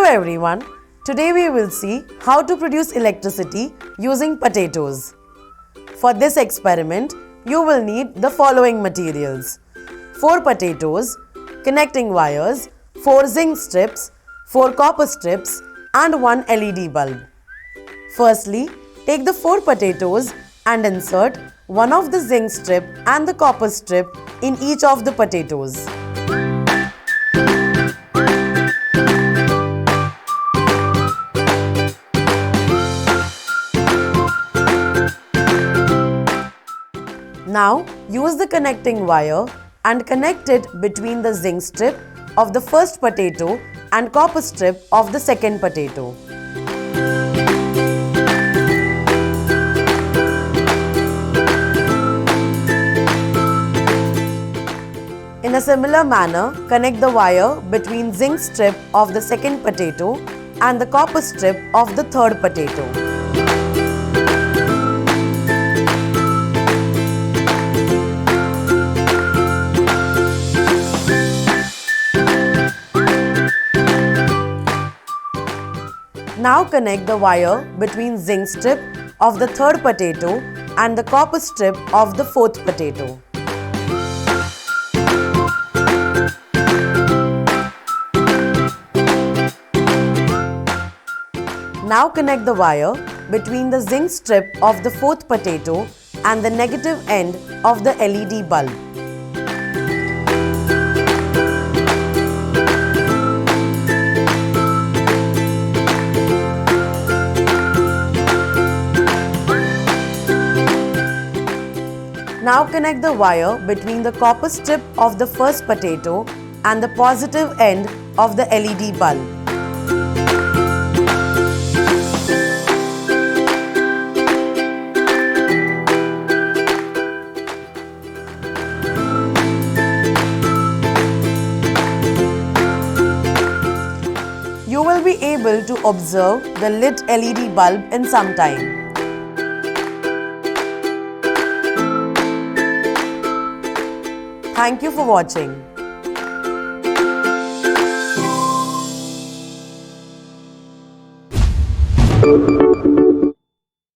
everyone, today we will see how to produce electricity using potatoes. For this experiment, you will need the following materials: 4 potatoes, connecting wires, 4 zinc strips, 4 copper strips and 1 LED bulb. Firstly, take the 4 potatoes and insert one of the zinc strip and the copper strip in each of the potatoes. Now, use the connecting wire and connect it between the zinc strip of the first potato and copper strip of the second potato. In a similar manner, connect the wire between zinc strip of the second potato and the copper strip of the third potato. Now connect the wire between zinc strip of the third potato and the copper strip of the fourth potato. Now connect the wire between the zinc strip of the fourth potato and the negative end of the LED bulb. Now connect the wire between the copper strip of the first potato and the positive end of the LED bulb. You will be able to observe the lit LED bulb in some time. Thank you for watching.